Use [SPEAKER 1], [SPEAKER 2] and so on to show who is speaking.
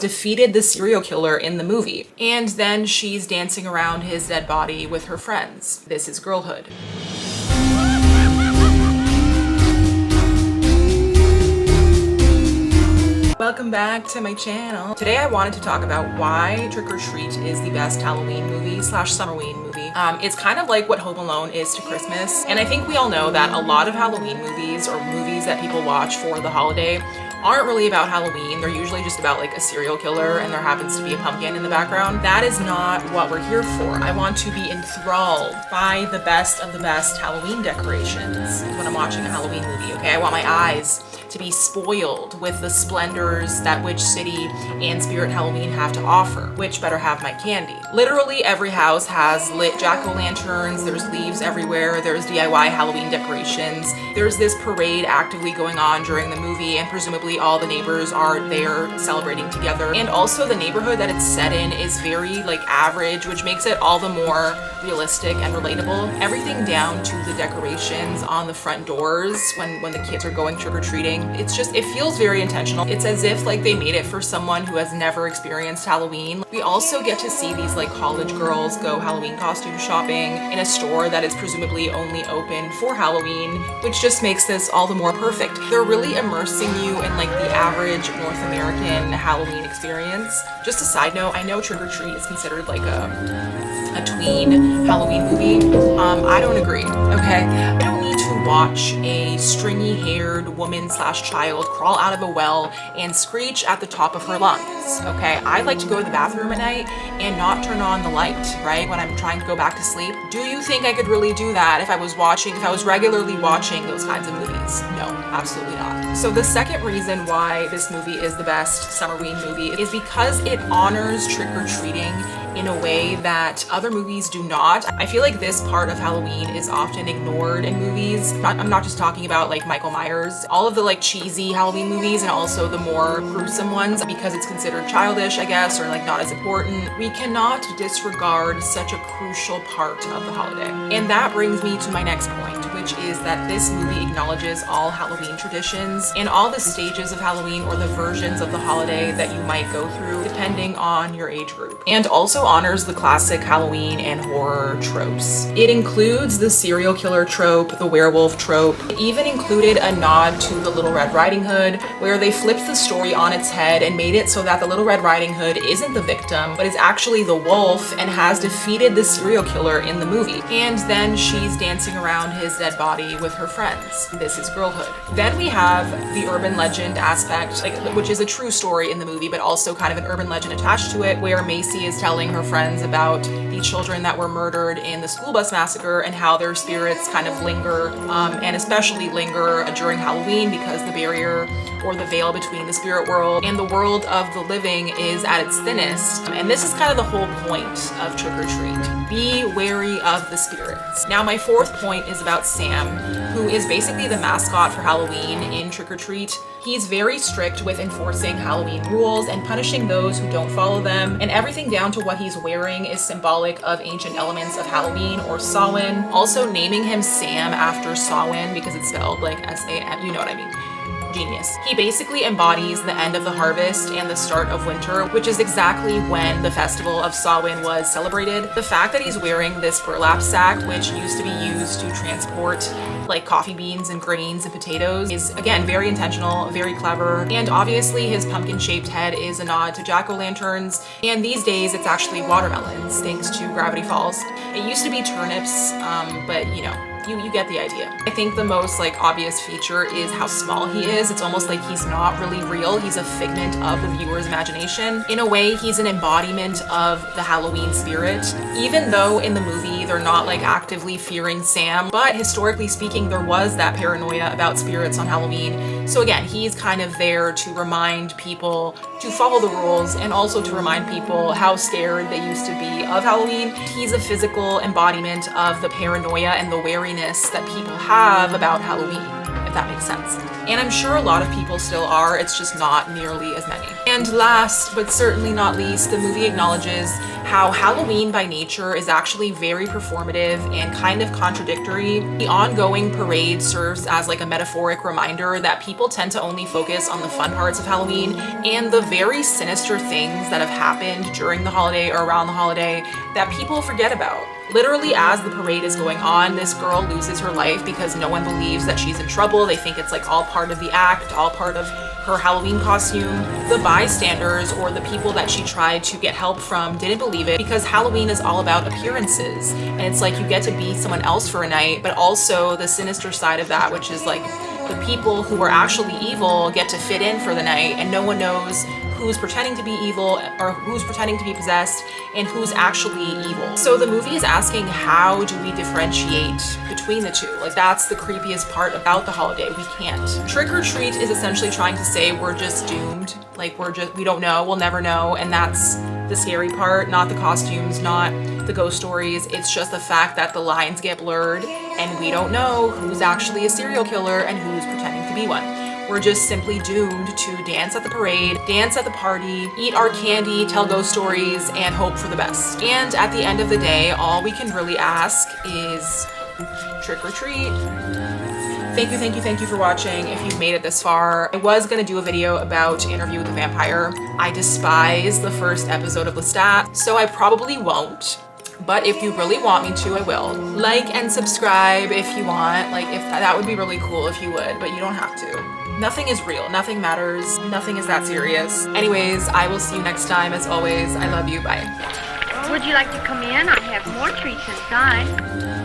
[SPEAKER 1] defeated the serial killer in the movie. And then she's dancing around his dead body with her friends. This is girlhood. Welcome back to my channel. Today I wanted to talk about why Trick or Treat is the best Halloween movie / Summerween movie. It's kind of like what Home Alone is to Christmas. And I think we all know that a lot of Halloween movies or movies that people watch for the holiday aren't really about Halloween. They're usually just about like a serial killer and there happens to be a pumpkin in the background. That is not what we're here for. I want to be enthralled by the best of the best Halloween decorations when I'm watching a Halloween movie, okay? I want my eyes to be spoiled with the splendors that Witch City and Spirit Halloween have to offer. Which better have my candy. Literally every house has lit jack-o'-lanterns, there's leaves everywhere, there's DIY Halloween decorations, there's this parade actively going on during the movie, and presumably all the neighbors are there celebrating together. And also the neighborhood that it's set in is very like average, which makes it all the more realistic and relatable. Everything down to the decorations on the front doors when the kids are going trick-or-treating. It feels very intentional. It's as if like they made it for someone who has never experienced Halloween. We also get to see these like college girls go Halloween costume shopping in a store that is presumably only open for Halloween, which just makes this all the more perfect. They're really immersing you in like the average North American Halloween experience. Just a side note, I know Trick or Treat is considered like a tween Halloween movie. I don't agree, okay? I don't need to watch a stringy-haired woman / child crawl out of a well and screech at the top of her lungs, okay? I like to go to the bathroom at night and not turn on the light, right? When I'm trying to go back to sleep. Do you think I could really do that if I was regularly watching those kinds of movies? No, absolutely not. So the second reason why this movie is the best Summerween movie is because it honors trick-or-treating in a way that other movies do not. I feel like this part of Halloween is often ignored in movies. I'm not just talking about like Michael Myers, all of the like cheesy Halloween movies and also the more gruesome ones because it's considered childish, I guess, or like not as important. We cannot disregard such a crucial part of the holiday. And that brings me to my next point, which is that this movie acknowledges all Halloween traditions and all the stages of Halloween or the versions of the holiday that you might go through depending on your age group. And also honors the classic Halloween and horror tropes. It includes the serial killer trope, the werewolf trope. It even included a nod to the Little Red Riding Hood, where they flipped the story on its head and made it so that the Little Red Riding Hood isn't the victim, but is actually the wolf and has defeated the serial killer in the movie. And then she's dancing around his dead body with her friends. This is girlhood. Then we have the urban legend aspect, which is a true story in the movie, but also kind of an urban legend attached to it, where Macy is telling her friends about the children that were murdered in the school bus massacre and how their spirits kind of linger, and especially linger during Halloween because the barrier or the veil between the spirit world and the world of the living is at its thinnest. And this is kind of the whole point of Trick or Treat. Be wary of the spirits. Now my fourth point is about Sam, who is basically the mascot for Halloween in Trick or Treat. He's very strict with enforcing Halloween rules and punishing those who don't follow them, and everything down to what he's wearing is symbolic of ancient elements of Halloween or Samhain. Also naming him Sam after Samhain because it's spelled like S-A-M, you know what I mean. Genius. He basically embodies the end of the harvest and the start of winter, which is exactly when the festival of Samhain was celebrated. The fact that he's wearing this burlap sack, which used to be used to transport like coffee beans and grains and potatoes, is again very intentional, very clever, and obviously his pumpkin-shaped head is a nod to jack-o'-lanterns, and these days it's actually watermelons thanks to Gravity Falls. It used to be turnips, but you know, you get the idea. I think the most like obvious feature is how small he is. It's almost like he's not really real. He's a figment of the viewer's imagination. In a way, he's an embodiment of the Halloween spirit. Even though in the movie they're not like actively fearing Sam, but historically speaking, there was that paranoia about spirits on Halloween. So again, he's kind of there to remind people to follow the rules and also to remind people how scared they used to be of Halloween. He's a physical embodiment of the paranoia and the wariness that people have about Halloween. if that makes sense. And I'm sure a lot of people still are, it's just not nearly as many. And last, but certainly not least, the movie acknowledges how Halloween by nature is actually very performative and kind of contradictory. The ongoing parade serves as like a metaphoric reminder that people tend to only focus on the fun parts of Halloween and the very sinister things that have happened during the holiday or around the holiday that people forget about. Literally, as the parade is going on, this girl loses her life because no one believes that she's in trouble. They think it's like all part of the act, all part of her Halloween costume. The bystanders, or the people that she tried to get help from, didn't believe it because Halloween is all about appearances. And it's like you get to be someone else for a night, but also the sinister side of that, which is like the people who are actually evil get to fit in for the night and no one knows who's pretending to be evil or who's pretending to be possessed and who's actually evil. So the movie is asking, how do we differentiate between the two? Like, that's the creepiest part about the holiday. We can't. Trick or treat is essentially trying to say we're just doomed. Like, we don't know, we'll never know. And that's the scary part, not the costumes, not the ghost stories. It's just the fact that the lines get blurred and we don't know who's actually a serial killer and who's pretending to be one. We're just simply doomed to dance at the parade, dance at the party, eat our candy, tell ghost stories, and hope for the best. And at the end of the day, all we can really ask is trick or treat. Thank you for watching if you've made it this far. I was gonna do a video about Interview with the Vampire. I despise the first episode of Lestat, so I probably won't. But if you really want me to, I will. Like and subscribe if you want. Like, if that would be really cool if you would, but you don't have to. Nothing is real, nothing matters, nothing is that serious. Anyways, I will see you next time. As always, I love you, bye.
[SPEAKER 2] Would you like to come in? I have more treats inside.